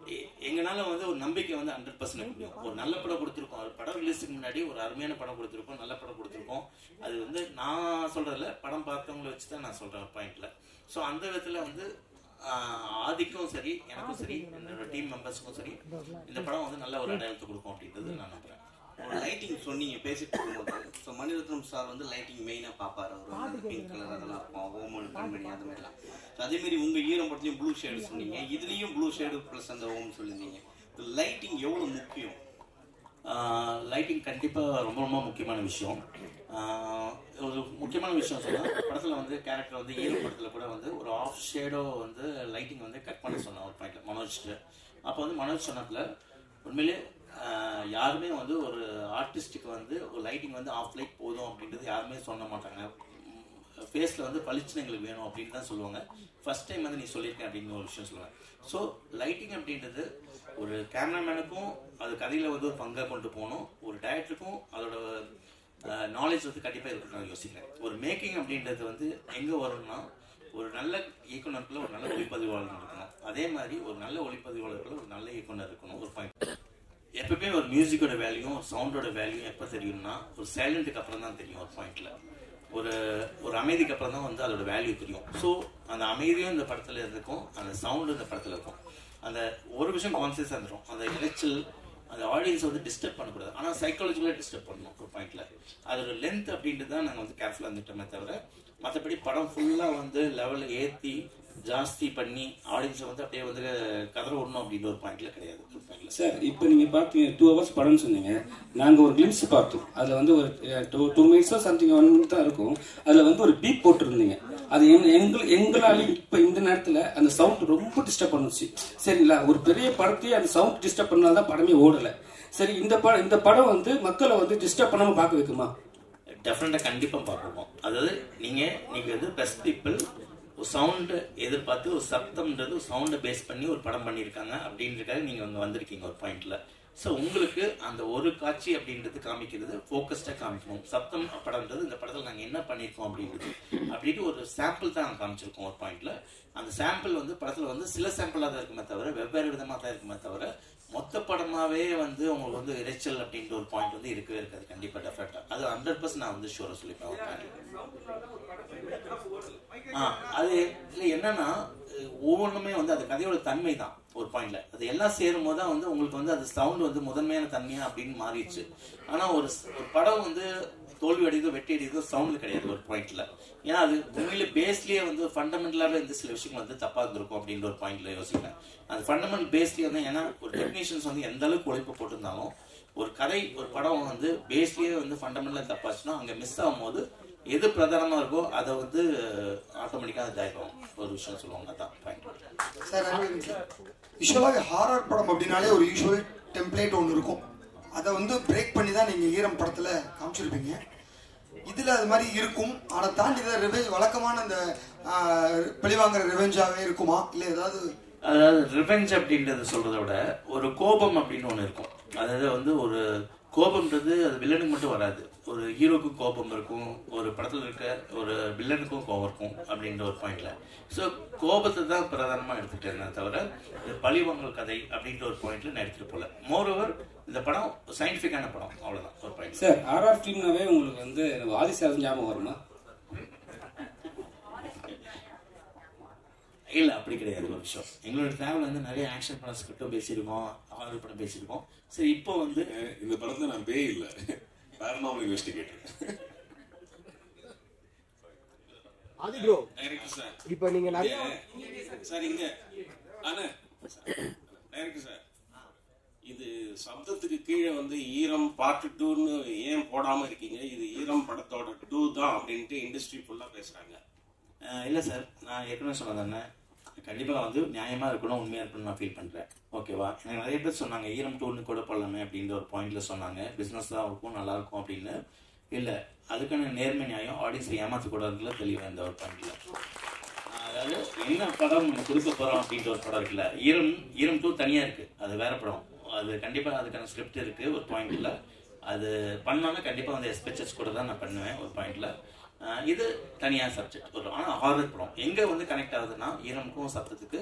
எங்கனால வந்து ஒரு நம்பிக்கை வந்து 100% முடியும். ஒரு நல்ல படம் கொடுத்துருக்கோம், ஒரு படம் ரிலீஸுக்கு முன்னாடி ஒரு அருமையான படம் கொடுத்துருக்கோம், நல்ல படம் கொடுத்துருக்கோம். அது வந்து நான் சொல்றதில்ல, படம் பார்த்தவங்களை வச்சுதான் நான் சொல்றேன் பாயிண்ட்ல. ஸோ அந்த விதத்துல வந்து ஆதிக்கும் சரி, எனக்கும் சரி, என்னோட டீம் மெம்பர்ஸுக்கும் சரி, இந்த படம் வந்து நல்ல ஒரு அடையாளத்தை கொடுக்கும் அப்படின்றது நான் நம்புறேன்.
ஒரு லைட்டிங் சொன்னீங்க பேசிட்டு இருக்கும்போது. ஸோ மணிரத்னம் சார் வந்து லைட்டிங் மெயினாக பார்ப்பாரு. அவர் வந்து பிங்க் கலர் அதெல்லாம் இருக்கும், ஓமன் கண்மணி அது மாதிரிலாம். அதேமாரி உங்க ஈரம் படத்துலையும் ப்ளூ ஷேடு சொன்னீங்க, இதுலேயும் ப்ளூ ஷேடு ப்ளஸ் அந்த ஓம் சொல்லியிருந்தீங்க. லைட்டிங் எவ்வளோ முக்கியம்?
லைட்டிங் கண்டிப்பாக ரொம்ப ரொம்ப முக்கியமான விஷயம். ஒரு முக்கியமான விஷயம் சொன்னால் படத்தில் வந்து கேரக்டர் வந்து ஈரோ படத்தில் கூட வந்து ஒரு ஆஃப் ஷேடோ வந்து லைட்டிங் வந்து கட் பண்ண சொன்னோம் ஒரு பாயிண்ட்ல மனோஜ்ட்டு. அப்போ வந்து மனோஜ் சொன்னதில் உண்மையிலே யாருமே வந்து ஒரு ஆர்டிஸ்ட்டுக்கு வந்து ஒரு லைட்டிங் வந்து ஆஃப் லைட் போதும் அப்படின்றது யாருமே சொல்ல மாட்டாங்க. ஃபேஸில் வந்து பளிச்சுன்னு எங்களுக்கு வேணும் அப்படின்னு தான் சொல்லுவாங்க. ஃபர்ஸ்ட் டைம் வந்து நீ சொல்லியிருக்கேன் அப்படின்னு ஒரு விஷயம் சொல்லுவேன். ஸோ லைட்டிங் அப்படின்றது ஒரு கேமராமேனுக்கும் அது கதையில் வந்து ஒரு பங்காக கொண்டு போகணும், ஒரு டைரக்டருக்கும் அதோட நாலேஜ் வந்து கண்டிப்பாக இருக்குன்னு நான் யோசிக்கிறேன். ஒரு மேக்கிங் அப்படின்றது வந்து எங்கே வரும்னா ஒரு நல்ல இயக்குனருக்குள்ள ஒரு நல்ல ஒளிப்பதிவாளர் இருக்கணும், அதே மாதிரி ஒரு நல்ல ஒளிப்பதிவாளருக்குள்ள ஒரு நல்ல இயக்குனர் இருக்கணும். ஒரு பாயிண்ட் எப்பவுமே ஒரு மியூசிக்கோட வேல்யூ ஒரு சவுண்டோட வேல்யூ எப்போ தெரியும்னா ஒரு சைலண்ட்டுக்கு அப்புறம் தான் தெரியும். ஒரு பாயிண்ட்ல ஒரு அமைதிக்கு அப்புறம் தான் வந்து அதோட வேல்யூ தெரியும். ஸோ அந்த அமைதியும் இந்த படத்துல இருக்கும், அந்த சவுண்டும் இந்த படத்துல இருக்கும். அந்த ஒரு விஷயம் கான்சியஸாக இருந்துடும், அந்த இறைச்சல் அந்த ஆடியன்ஸ் வந்து டிஸ்டர்ப் பண்ணக்கூடாது, ஆனால் சைக்காலஜிக்கலாக டிஸ்டர்ப் பண்ணணும். ஒரு பாயிண்ட்ல அதோட லென்த் அப்படின்ட்டு தான் நாங்கள் வந்து கேர்ஃபுல்லாக இருந்துட்டோமே தவிர மற்றபடி படம் ஃபுல்லாக வந்து லெவலில் ஏற்றி ஜாஸ்தி பண்ணி ஆடியன்ஸை வந்து அப்படியே வந்து கதற விடணும் அப்படின்ற ஒரு பாயிண்ட்ல கிடையாது. ஒரு பாயிண்ட்ல
சார் இப்போ நீங்கள் பார்த்தீங்க 2 hours படம்னு சொன்னீங்க. நாங்கள் ஒரு கிளிம்ஸ் பார்த்தோம். அதில் வந்து ஒரு 2 minutes சம்திங் 1 minute தான் இருக்கும். அதில் வந்து ஒரு பீப் போட்டிருந்தீங்க. அது எங்களாலையும் இப்போ இந்த நேரத்தில் அந்த சவுண்ட் ரொம்ப டிஸ்டர்ப் பண்ணுச்சு. சரிங்களா, ஒரு பெரிய படத்தையே அந்த சவுண்ட் டிஸ்டர்ப் பண்ணால்தான் படமே ஓடலை. சரி, இந்த படம் வந்து மக்களை வந்து டிஸ்டர்ப் பண்ணாமல் பார்க்க வைக்குமா?
டெஃபினட்டாக கண்டிப்பாக பார்ப்போம். அதாவது நீங்கள் வந்து பெஸ்ட் பீப்புள் ஒரு சவுண்டு எதிர்பார்த்து ஒரு சப்தம்ன்றது ஒரு சவுண்டை பேஸ் பண்ணி ஒரு படம் பண்ணியிருக்காங்க அப்படின்றதுக்காக நீங்கள் அங்கே வந்திருக்கீங்க ஒரு பாயிண்ட்ல. ஸோ உங்களுக்கு அந்த ஒரு காட்சி அப்படின்றது காமிக்கிறது ஃபோக்கஸ்டாக காமிக்கணும். சப்தம் படம்ன்றது இந்த படத்தில் நாங்கள் என்ன பண்ணியிருக்கோம் அப்படின்ட்டு ஒரு சாம்பிள் தான் நாங்கள் காமிச்சிருக்கோம் ஒரு பாயிண்ட்ல. அந்த சாம்பிள் வந்து படத்தில் வந்து சில சாம்பிளாக தான் இருக்குமே தவிர வெவ்வேறு விதமாக தான் இருக்குமே தவிர மொத்த படமாவே வந்து உங்களுக்கு வந்து இறைச்சல் அப்படின்ற ஒரு பாயிண்ட் வந்து இருக்கவே இருக்காது. கண்டிப்பாக டெஃபினட்டாக அது 100% நான் வந்து ஷூராக சொல்லிப்பேன் ஒரு பாயிண்ட். அது இல்லை என்னன்னா ஒவ்வொன்றுமே வந்து அது கதையோட தன்மை தான் ஒரு பாயிண்ட்ல. அது எல்லாம் சேரும் போது தான் வந்து உங்களுக்கு வந்து அது சவுண்ட் வந்து முதன்மையான தன்மையா அப்படின்னு மாறிடுச்சு. ஆனா ஒரு படம் வந்து தோல்வி அடையதோ வெட்டி அடையதோ சவுண்ட் கிடையாது ஒரு பாயிண்ட்ல. ஏன்னா அது உண்மையில பேஸ்லயே வந்து ஃபண்டமெண்டலாவே வந்து சில விஷயங்கள் வந்து தப்பா இருந்திருக்கும் அப்படின்ற ஒரு பாயிண்ட்ல யோசிப்பேன். அந்த ஃபண்டமெண்டல் பேஸ்லயே வந்து ஏன்னா ஒரு டெக்னீஷியன்ஸ் வந்து எந்த அளவுக்கு உழைப்பு போட்டிருந்தாலும் ஒரு கதை ஒரு படம் வந்து பேஸ்லயே வந்து ஃபண்டமெண்டலா தப்பாச்சுன்னா அங்க மிஸ் ஆகும் போது எது பிரதானமா இருக்கோ அதை வந்து ஆட்டோமேட்டிக்கா இதாயிடும் ஒரு விஷயம் சொல்லுவாங்க. அதான் பாயிண்ட்
சார். யூஸ்வலாக ஹாரர் படம் அப்படின்னாலே ஒரு யூஸ்வல் டெம்ப்ளேட் ஒன்று இருக்கும். அதை வந்து பிரேக் பண்ணி தான் நீங்கள் ஈரம் படத்தில் காமிச்சிருப்பீங்க. இதில் அது மாதிரி இருக்கும். அதை தாண்டி தான் ரிவெஞ்ச் வழக்கமான அந்த பழிவாங்கிற ரிவெஞ்சாகவே இருக்குமா இல்லை ஏதாவது?
அதாவது ரிவெஞ்ச் அப்படின்றத சொல்றதை விட ஒரு கோபம் அப்படின்னு ஒன்று இருக்கும். அதாவது வந்து ஒரு கோபம்ன்றது அது வில்லனுக்கு மட்டும் வராது. ஒரு ஹீரோக்கும் கோபம் இருக்கும், ஒரு படத்தில் இருக்க ஒரு வில்லனுக்கும் கோபம் இருக்கும் அப்படின்ற ஒரு பாயிண்ட்ல. ஸோ கோபத்தை தான் பிரதானமாக எடுத்துகிட்டு இருந்தேன் தவிர பழிவாங்கல் கதை அப்படின்ற ஒரு பாயிண்ட்ல நான் எடுத்துட்டு போல. மோர் ஓவர் இந்த படம் சயின்டிஃபிக்கான படம், அவ்வளோதான் ஒரு பாயிண்ட்.
சார், ஆர்ஆர் ஃபிலிம்னாவே உங்களுக்கு வந்து ஆதிசாரன் ஞாபகம் வருமா?
இல்லை, அப்படி கிடையாது ஒரு விஷயம். எங்களோட டிராவல் வந்து நிறைய ஆக்ஷன் படம் ஸ்கிரிப்டும் பேசியிருக்கோம், ஹாரர் படம் பேசியிருக்கோம். சரி, இப்போ வந்து
இந்த படத்துல நான் பேய் இல்லை, பேரநார்மல் இன்வெஸ்டிகேட்டர்.
ஆதி ப்ரோ,
டைரக்டர் சார்,
இப்போ நீங்க நிறைய
சார் இங்க ஆனா டைரக்டர் சார், இது சப்தத்துக்கு கீழே வந்து ஈரம் பார்ட் 2ன்னு ஏன் போடாம இருக்கீங்க? இது ஈரம் படத்தோட 2 தான் அப்படின்ட்டு இண்டஸ்ட்ரி ஃபுல்லா பேசுறாங்க.
இல்லை சார், நான் ஏற்கனவே சொன்னதானே, கண்டிப்பாக வந்து நியாயமாக இருக்கணும், உண்மையாக இருக்கணும்னு நான் ஃபீல் பண்ணுறேன். ஓகேவா? எனக்கு நிறைய பேர் சொன்னாங்க ஈரம் 2ன்னு கூட போடலாமே அப்படின்ற ஒரு பாயிண்ட்ல சொன்னாங்க. பிஸ்னஸ் தான் இருக்கும், நல்லா இருக்கும் அப்படின்னு. இல்லை, அதுக்கான நேர்மை நியாயம் ஆடியன்ஸை ஏமாற்றக்கூடாதுல தெளிவாக இந்த ஒரு பாயிண்ட்ல. அதாவது என்ன படம் நம்ம கொடுக்க போகிறோம் அப்படின்ற ஒரு படம் இருக்குல்ல, ஈரம் 2 தனியாக இருக்குது, அது வேற படம். அது கண்டிப்பாக அதுக்கான ஸ்கிரிப்ட் இருக்குது ஒரு பாயிண்ட்ல. அது பண்ணோன்னா கண்டிப்பாக வந்து எஸ்பெக்டஸ் கூட தான் நான் பண்ணுவேன் ஒரு பாயிண்ட்ல. இது தனியாக சப்ஜெக்ட் ஒரு. ஆனால் ஹாரர் படம் எங்கே வந்து கனெக்ட் ஆகுதுன்னா ஈரமுக்கும் சப்தத்துக்கு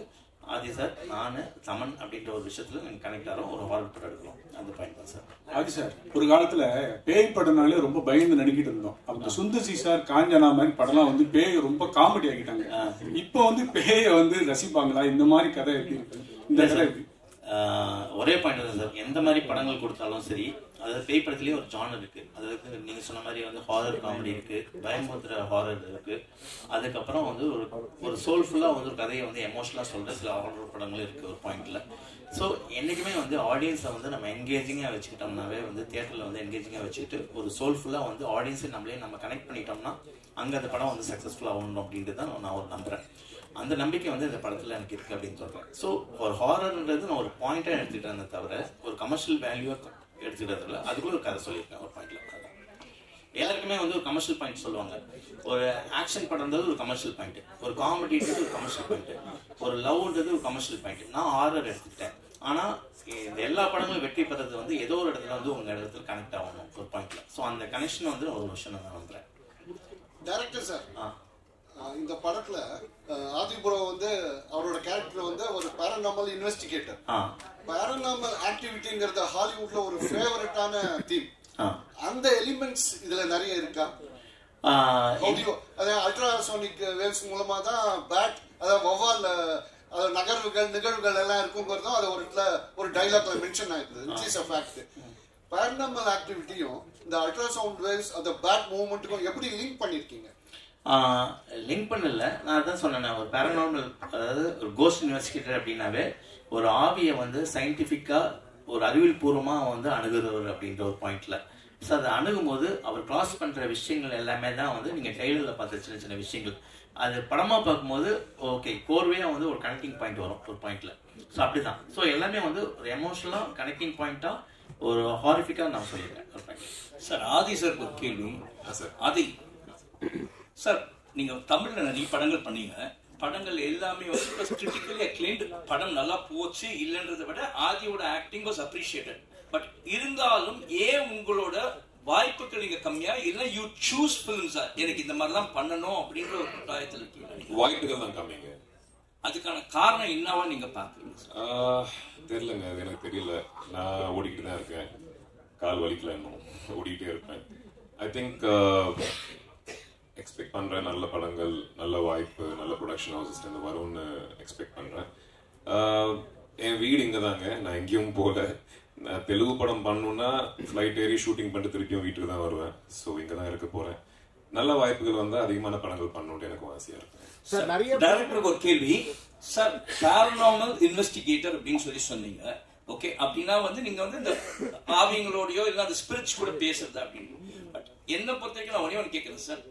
ஆதி சார், நான் சமன் அப்படின்ற ஒரு விஷயத்துல நீங்கள் கனெக்ட் ஆகிறோம், ஒரு ஹாரர் படம் எடுக்கிறோம். அந்த பாயிண்ட் தான் சார்.
ஆதி சார், ஒரு காலத்தில் பேய் படம்னாலே ரொம்ப பயந்து நடிக்கிட்டு இருந்தோம். அப்போ சுந்தர்சி சார், காஞ்சனா மாதிரி படம்லாம் வந்து பேயை ரொம்ப காமெடி ஆகிட்டாங்க. இப்போ வந்து பேயை வந்து ரசிப்பாங்களா? இந்த மாதிரி கதை எப்படி இருக்கு? இந்த கதை எப்படி?
ஒரே பாயிண்ட் தான் சார். எந்த மாதிரி படங்கள் கொடுத்தாலும் சரி, அதாவது பேய் படத்துலேயே ஒரு ஜானர் இருக்கு. அதாவது நீங்க சொன்ன மாதிரி வந்து ஹாரர் காமெடி இருக்கு, பயமுறுத்துற ஹாரர் இருக்கு, அதுக்கப்புறம் வந்து ஒரு சோல்ஃபுல்லா வந்து ஒரு கதையை வந்து எமோஷனலா சொல்ற சில ஹாரர் படங்களும் இருக்கு ஒரு பாயிண்ட்ல. ஸோ என்னைக்குமே வந்து ஆடியன்ஸை வந்து நம்ம என்கேஜிங்காக வச்சுக்கிட்டோம்னாவே வந்து தியேட்டரில் வந்து என்கேஜிங்காக வச்சுக்கிட்டு ஒரு சோல்ஃபுல்லாக வந்து ஆடியன்ஸை நம்மளே நம்ம கனெக்ட் பண்ணிட்டோம்னா அங்கே அந்த படம் வந்து சக்ஸஸ்ஃபுல்லாக ஆகணும் அப்படின்ட்டு தான் நான் ஒரு நம்புறேன். அந்த நம்பிக்கை வந்து இந்த படத்தில் எனக்கு இருக்குது அப்படின்னு சொல்கிறேன். ஸோ ஒரு ஹாரர்ன்றது நான் ஒரு பாயிண்டாக எடுத்துக்கிட்டேன் தவிர ஒரு கமர்ஷியல் வேல்யூவாக எடுத்துக்கிட்டதில்ல. அதுக்குள்ள ஒரு கதை சொல்லியிருக்கேன் ஒரு பாயிண்ட்ல. எல்லாருக்குமே வந்து ஒரு கமர்ஷியல் பாயிண்ட் சொல்லுவாங்க. ஒரு ஆக்ஷன் படம்ன்றது ஒரு கமர்ஷியல் பாயிண்ட், ஒரு காமெடின்றது ஒரு கமர்ஷியல் பாயிண்ட், ஒரு லவ்ன்றது ஒரு கமர்ஷியல் பாயிண்ட். நான் ஹாரர் எடுத்துக்கிட்டேன். ஆனால் இந்த எல்லா படங்களும் வெற்றி பெறது வந்து ஏதோ ஒரு இடத்துல வந்து உங்க இடத்துல கனெக்ட் ஆகணும் ஒரு பாயிண்ட்ல. ஸோ அந்த கனெக்ஷன் வந்து ஒரு விஷயம் நான் நம்புறேன்.
டைரக்டர் சார், இந்த படத்துல ஆதிபுரோ வந்து அவரோட கேரக்டர் வந்து ஒரு பாராநார்மல் இன்வெஸ்டிகேட்டர். பாராநார்மல் ஆக்டிவிட்டிங்கிறது ஹாலிவுட்ல ஒரு ஃபேவரட்டான தீம். அந்த எலிமெண்ட்ஸ் இதுல நிறைய இருக்கா? அல்ட்ராசோனிக் வேவ்ஸ் மூலமா தான் பேட், அதாவது வௌவால் நகர்வுகள் நிகழ்வுகள் எல்லாம் இருக்குங்கிறதும் அது ஒரு இடத்துல ஒரு டைலாக்ல மென்ஷன் ஆயிருக்கு. It is a fact. Paranormal ஆக்டிவிட்டியும் இந்த அல்ட்ராசவுண்ட் வேவ்ஸ் அந்த பேட் மூவ்மெண்ட்டுக்கும் எப்படி லிங்க் பண்ணிருக்கீங்க?
லிங்க் பண்ணல, நான் அதான் சொன்னேன். ஒரு பேரநார்மல், அதாவது ஒரு கோஸ்ட் இன்வெஸ்டிகேட்டர் அப்படின்னாவே ஒரு ஆவியை வந்து சயின்டிஃபிக்கா ஒரு அறிவியல் பூர்வமாக வந்து அணுகுறவர் அப்படின்ற ஒரு பாயிண்ட்ல. ஸோ அதை அணுகும் போது அவர் கிராஸ் பண்ணுற விஷயங்கள் எல்லாமே தான் வந்து நீங்கள் ட்ரெய்லரில் பார்த்த சின்ன சின்ன விஷயங்கள். அது படமாக பார்க்கும்போது ஓகே கோர்வையாக வந்து ஒரு கனெக்டிங் பாயிண்ட் வரும் ஒரு பாயிண்ட்ல. ஸோ அப்படிதான். ஸோ எல்லாமே வந்து ஒரு எமோஷனலாக கனெக்டிங் பாயிண்ட்டாக ஒரு ஹாரிஃபிக்காக நான் சொல்லியிருக்கேன் ஒரு பாயிண்ட்.
சார் ஆதி சார் ஒரு கேள்வி. சார் ஆதி சார், நீங்கள் தமிழில் நிறைய படங்கள் பண்ணீங்க. படங்கள் எல்லாமே வந்து கிரிட்டிக்கலி அக்ளைம்டு. படம் நல்லா போச்சு இல்லைன்றதை விட ஆதியோட ஆக்டிங் வாஸ் அப்ரிஷியேட்டட். பட் இருந்தாலும் ஏன் உங்களோட வாய்ப்புகள் நீங்க கம்மியா இல்ல யூ சூஸ் ஃபிலிம்ஸா எனக்கு இந்த மாதிரி தான் பண்ணணும் அப்படின்ற ஒரு கட்டாயத்தில் இருக்கீங்க?
வாய்ப்புகள் தான் கம்மிங்க.
அதுக்கான காரணம் என்னவா நீங்க பாக்குறீங்க?
தெரியலங்க, அது எனக்கு தெரியல. நான் ஓடிக்கிட்டு தான் இருக்கேன், கால் வலிக்கல, இன்னும் ஓடிக்கிட்டே இருப்பேன். ஐ திங்க் எக்ஸ்பெக்ட் பண்றேன் நல்ல படங்கள், நல்ல வாய்ப்பு, நல்ல ப்ரொடக்ஷன் ஹவுசஸ் இருந்து வரும்னு எக்ஸ்பெக்ட் பண்றேன். என் வீடு இங்க தாங்க, நான் எங்கேயும் போல. நான் தெலுங்கு படம் பண்ணணும்னா ஃப்ளைட் ஏறி ஷூட்டிங் பண்ணிட்டு திருப்பியும் வீட்டுக்கு தான் வருவேன். ஸோ இங்கே தான் இருக்க போறேன். நல்ல வாய்ப்புகள் வந்தால் அதிகமான படங்கள் பண்ணணும்னு எனக்கு ஆசையா இருக்கு.
சார் நிறைய டைரக்டருக்கு ஒரு கேள்வி சார். பேரநார்மல் இன்வெஸ்டிகேட்டர் அப்படின்னு சொல்லி சொன்னீங்க. ஓகே, அப்படின்னா வந்து நீங்க வந்து இந்த ஆவிங்களோடயோ இல்லை அந்த ஸ்பிரிட்ஸ் கூட பேசுறது அப்படின்னு. பட் என்ன பொறுத்த வரைக்கும் நான் ஒண்ணே கேட்கறேன் sir,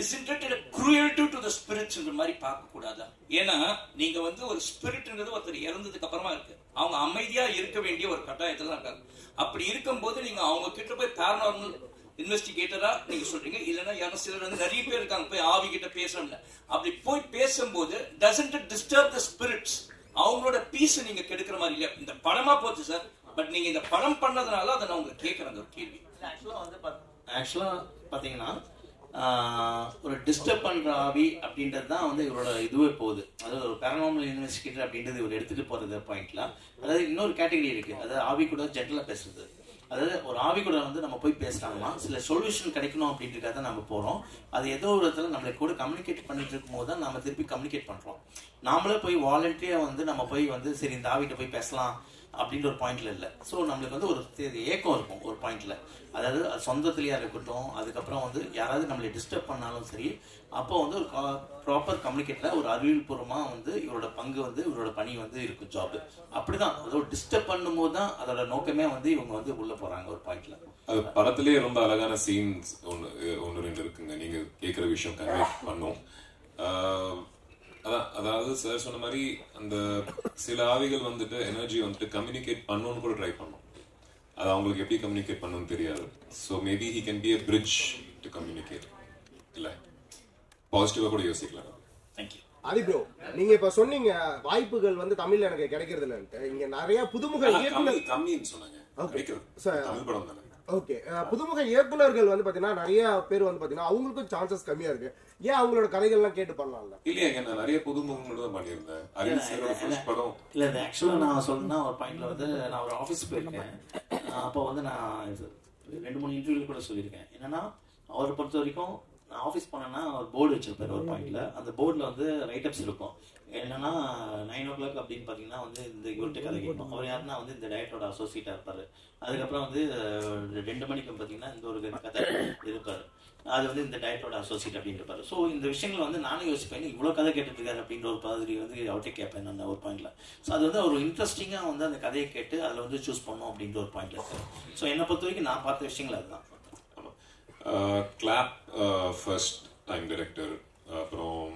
isn't it a cruelty to the spirits ன்ற மாதிரி பார்க்க கூடாதா? ஏன்னா நீங்க வந்து ஒரு ஸ்பிரிட்ன்றது ஒருத்தர் இறந்ததுக்கு அப்புறமா இருக்கு, அவங்க அமைதியா இருக்க வேண்டிய ஒரு கட்டாயத்துல தான் இருக்காங்க. அப்படி இருக்கும்போது நீங்க அவங்க கிட்ட போய் பேரநார்மல் இன்வெஸ்டிகேட்டரா நீங்க சொல்றீங்க, இல்லைன்னா யாரும் சிலர் வந்து நிறைய பேர் இருக்காங்க போய் ஆவி கிட்ட பேசணும்ல. அப்படி போய் பேசும்போது doesn't it disturb the spirits? அவங்களோட பீஸ் நீங்க கெடுக்கிற மாதிரி இல்லையா? இந்த படமா போச்சு சார், பட் நீங்க இந்த படம் பண்ணதுனால அதை நான் உங்களுக்கு கேட்கறேன் ஒரு கேள்வி.
ஆக்சுவலா பாத்தீங்கன்னா ஒரு டிஸ்டர்ப் பண்ற ஆவி அப்படின்றது தான் வந்து இவரோட இதுவே போகுது. அதாவது ஒரு பேரநார்மல் இன்வெஸ்டிகேட்டர் அப்படின்றது இவர் எடுத்துட்டு போறது பாயிண்ட்ல. அதாவது இன்னொரு கேட்டகரி இருக்கு, அதாவது ஆவி கூட ஜென்ரலா பேசுறது. அதாவது ஒரு ஆவி கூட வந்து நம்ம போய் பேசினாங்கன்னா சில சொல்யூஷன் கிடைக்கணும் அப்படின்றத நம்ம போறோம். அது ஏதோ ஒரு இடத்துல நம்மளை கூட கம்யூனிகேட் பண்ணிட்டு இருக்கும் போது தான் நம்ம திருப்பி கம்யூனிகேட் பண்றோம். நாமளே போய் வாலண்டரியா வந்து நம்ம போய் வந்து சரி இந்த ஆவிட்ட போய் பேசலாம் அப்படின்ற ஒரு பாயிண்ட்ல இல்லை. ஸோ நம்மளுக்கு வந்து ஒரு ஏக்கம் இருக்கும் ஒரு பாயிண்ட்ல. அதாவது சொந்தத்திலேயா இருக்கட்டும், அதுக்கப்புறம் வந்து யாராவது நம்மளை டிஸ்டர்ப் பண்ணாலும் சரி, அப்போ வந்து ஒரு ப்ராப்பர் கம்யூனிகேட்ல ஒரு அறிவியல் பூர்வமா வந்து இவரோட பங்கு வந்து இவரோட பணி வந்து இருக்கும், ஜாப். அப்படிதான் அதோட டிஸ்டர்ப் பண்ணும் போது தான் அதோட நோக்கமே வந்து இவங்க வந்து உள்ள போறாங்க ஒரு பாயிண்ட்ல.
அது படத்திலேயே ரொம்ப அழகான சீன்ஸ் ஒன்று ரெண்டு இருக்குங்க, நீங்க கேட்குற விஷயம் கன்வே பண்ணும். அதான், அதாவது சார் சொன்ன மாதிரி அந்த சில ஆவிகள் வந்துட்டு எனர்ஜி வந்துட்டு கம்யூனிகேட் பண்ணணும்னு கூட ட்ரை பண்ணும். அது அவங்களுக்கு எப்படி கம்யூனிகேட் பண்ணணும்னு தெரியாது. So maybe he can be a bridge to communicate. இல்லை, பாசிட்டிவா கூட யோசிக்கலாம்.
தேங்க்யூ.
ஆதி ப்ரோ, நீங்க இப்ப சொன்னீங்க வாய்ப்புகள் வந்து தமிழ்ல எனக்கு கிடைக்கிறது இல்லைன்ட்டு. இங்க நிறைய புதுமுக இயக்குனர்
கம்மின்னு சொன்னாங்க. தமிழ் படம் தானே.
ஓகே, புதுமுக இயக்குனர்கள் வந்து பாத்தீங்கன்னா நிறைய பேர் வந்து பாத்தீங்கன்னா அவங்களுக்கும் சான்சஸ் கம்மியா இருக்கு. ஏன் அவங்களோட கதைகள்லாம் கேட்டு பண்ணலாம்ல?
இல்லையா, நான் நிறைய புதுமுகங்களோட தான் பண்ணியிருந்தேன். படம்
இல்ல, இது ஆக்சுவலா நான் சொல்லணும்னா ஒரு பாயிண்ட்ல வந்து நான் ஒரு ஆஃபீஸ் போயிருக்கேன். அப்போ வந்து நான் 2-3 இன்டர்வியூ கூட சொல்லியிருக்கேன். என்னன்னா அவரை பொறுத்த வரைக்கும் நான் ஆஃபீஸ் போனேன்னா ஒரு போர்டு வச்சிருப்பாரு ஒரு பாயிண்ட்ல. அந்த போர்டில் வந்து ரைட்டப்ஸ் இருக்கும். என்னன்னா 9 o'clock அப்படின்னு பார்த்தீங்கன்னா வந்து இந்த இவர்கிட்ட கதை கேட்கும். அவர் யாருன்னா வந்து இந்த டைரக்டரோட அசோசியேட்டாக இருப்பார். அதுக்கப்புறம் வந்து 2 மணிக்கு பார்த்தீங்கன்னா இந்த ஒரு கதை இருப்பார். அது வந்து இந்த டைரக்டரோட அசோசியேட் அப்படின்னு இருப்பார். ஸோ இந்த விஷயங்கள் வந்து நானும் யோசிப்பேன், இவ்வளோ கதை கேட்டுட்டு இருக்காரு அப்படின்ற ஒரு மாதிரி வந்து அவர்கிட்ட கேட்பேன் நான் ஒரு பாயிண்ட்ல. ஸோ அது வந்து ஒரு இன்ட்ரெஸ்டிங்காக வந்து அந்த கதையை கேட்டு அதில் வந்து சூஸ் பண்ணோம் அப்படின்ற ஒரு பாயிண்ட்ல இருக்காரு. ஸோ என்னை பொறுத்த வரைக்கும் நான் பார்த்த விஷயங்கள் அதுதான்.
கிளாப் ஃபர்ஸ்ட் டைம் டைரக்டர், அப்புறம்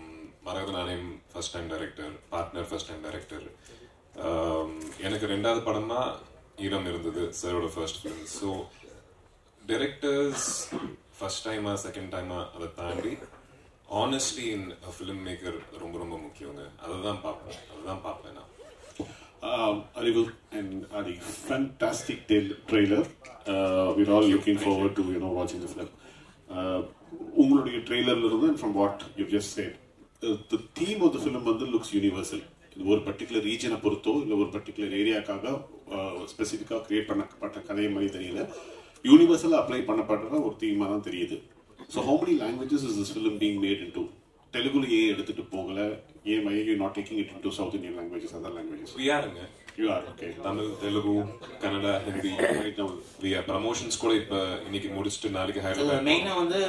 Maragatha Naanayam first time director, partner first time director. எனக்கு 2வது படம் தான் ஈரம் இருந்தது, சாரோட first film. So directors first டைமா செகண்ட் டைமா அதை தாண்டி ஆனஸ்ட்லி இன் ஃபிலிம் மேக்கர் ரொம்ப ரொம்ப முக்கியங்க. அதுதான் பார்ப்பேன் நான்.
Arivu and Adi, fantastic trailer. We're all looking forward to watching the film. உங்களுடைய ட்ரெய்லர்ல இருந்து and from what you've just said, the theme of the film வந்து looks universal. இது ஒரு பர்டிகுலர் ரீஜனை பொறுத்தோ இல்லை ஒரு பர்டிகுலர் ஏரியாக்காக ஸ்பெசிஃபிக்காக கிரியேட் பண்ணப்பட்ட கதை மாதிரி தெரியல, யூனிவர்சலாக அப்ளை பண்ணப்பட்ட ஒரு தீமாக தான் தெரியுது. So how many languages is this film being made into? தெலுங்குலயே எடுத்துட்டு போகல, ஏன் why are you not taking it into South Indian languages, other languages?
We are ங்க.
You are, okay.
Tamil, Telugu, Kannada, Hindi, right now we are promotions கூட இப்ப இன்னைக்கு முடிச்சிட்டு நாளைக்கு ஹைதராபாத்.
மெயினா வந்து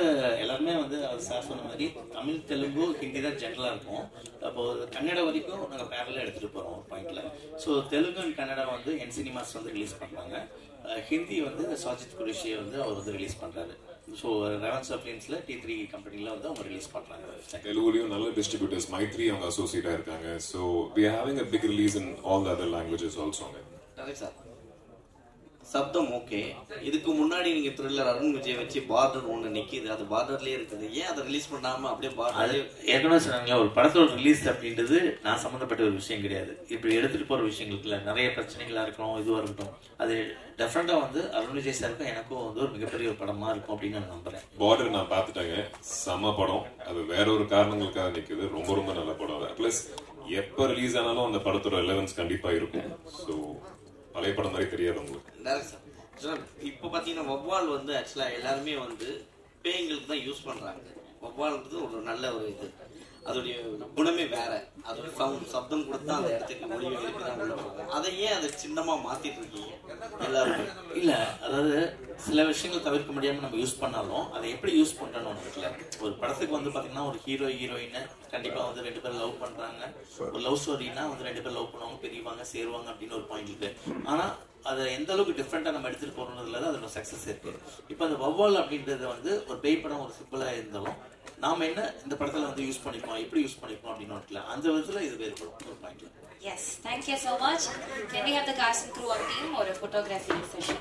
எல்லாருமே வந்து சார் சொன்ன மாதிரி தமிழ், தெலுங்கு, ஹிந்தி தான் ஜென்ரலா இருக்கும். அப்போ கன்னடா வரைக்கும் நாங்க பேரலா எடுத்துட்டு போறோம் ஒரு பாயிண்ட்ல. ஸோ தெலுங்கு அண்ட் கன்னடா வந்து என் சினிமாஸ் வந்து ரிலீஸ் பண்றாங்க. ஹிந்தி வந்து சாஜித் குரேஷி வந்து அவர் வந்து ரிலீஸ் பண்றாரு. ஸோ ரெவன்ஸா ஃபிலிம்ஸ்ல T3 கம்பெனில வந்து அவங்க ரிலீஸ் பண்றாங்க.
தெலுங்குலயும் நல்ல டிஸ்ட்ரிபியூட்டர்ஸ் மைத்ரி அவங்க அசோசியேட்டா இருக்காங்க. So we are having a big release in all the other languages also.
Correct sir. சப்தம் ஓகே. இதுக்கு முன்னாடி நீங்க த்ரில்லர் அருண் விஜய் வச்சு பார்டர் ஒன்று நிக்குது, அது பார்டர்லயே இருக்குது. ஏன் அதை ரிலீஸ் பண்ணாம அப்படியே பார்டர்?
ஏற்கனவே சொன்னாங்க ஒரு படத்தோட ரிலீஸ் அப்படின்றது நான் சம்மந்தப்பட்ட ஒரு விஷயம் கிடையாது. இப்படி எடுத்துட்டு போற விஷயங்களுக்குல நிறைய பிரச்சனைகளா இருக்கணும், இதுவா இருக்கட்டும், அது டெஃபினட்டா வந்து அருண் விஜய் சாருக்கும் எனக்கும் வந்து ஒரு மிகப்பெரிய ஒரு படமா இருக்கும் அப்படின்னு நான் நம்புறேன்.
பார்டர் நான் பார்த்துட்டேங்க, செம்ம படம். அது வேற ஒரு காரணங்களுக்காக நிக்குது. ரொம்ப ரொம்ப நல்ல படம். பிளஸ் எப்ப ரிலீஸ் ஆனாலும் அந்த படத்தோட ரெலவன்ஸ் கண்டிப்பா இருக்கும். ஸோ பழைய படம் மாதிரி தெரியாது உங்களுக்கு.
இப்போ பார்த்தீங்கன்னா வவ்வால் வந்து ஆக்சுவலாக எல்லாருமே வந்து பேய்களுக்கு தான் யூஸ் பண்ணுறாங்க. வவ்வால்ன்றது ஒரு நல்ல ஒரு இது, அதோடைய குணமே வேற. அதோட சப்தம் கொடுத்தா அந்த இடத்துக்கு ஒளி எழுப்பி தான் உள்ள போகும். அதை ஏன் அதை சின்னமாக மாற்றிட்டு இருக்கீங்க எல்லாருமே?
இல்லை, அதாவது சில விஷயங்கள் தவிர்க்க முடியாமல் நம்ம யூஸ் பண்ணாலும் அதை எப்படி யூஸ் பண்ணுறோன்னு இருக்குல்ல. ஒரு படத்துக்கு வந்து பார்த்தீங்கன்னா ஒரு ஹீரோயினை கண்டிப்பாக வந்து 2 பேர் லவ் பண்ணுறாங்க. ஒரு லவ் ஸ்டோரினா வந்து 2 பேர் லவ் பண்ணுவாங்க, பிரிவாங்க, சேருவாங்க அப்படின்னு ஒரு பாயிண்ட் இருக்கு. ஆனால் அதை எந்த அளவுக்கு டிஃப்ரெண்டா நம்ம எடுத்துட்டு போறோம்ன்றதுல தான் அதோட சக்சஸ் இருக்கு. இப்போ அந்த வவ்வால் அப்படின்றது வந்து ஒரு பேய் படம் ஒரு சிம்பிளா இருந்தாலும் நாம என்ன இந்த படத்துல வந்து யூஸ் பண்ணிப்போம், எப்படி யூஸ் பண்ணிப்போம் அப்படின்னு அந்த விதத்துல இது வேறுபடும் ஒரு point.
Yes, thank you so much. Can we have the cast and crew on team or a photography session?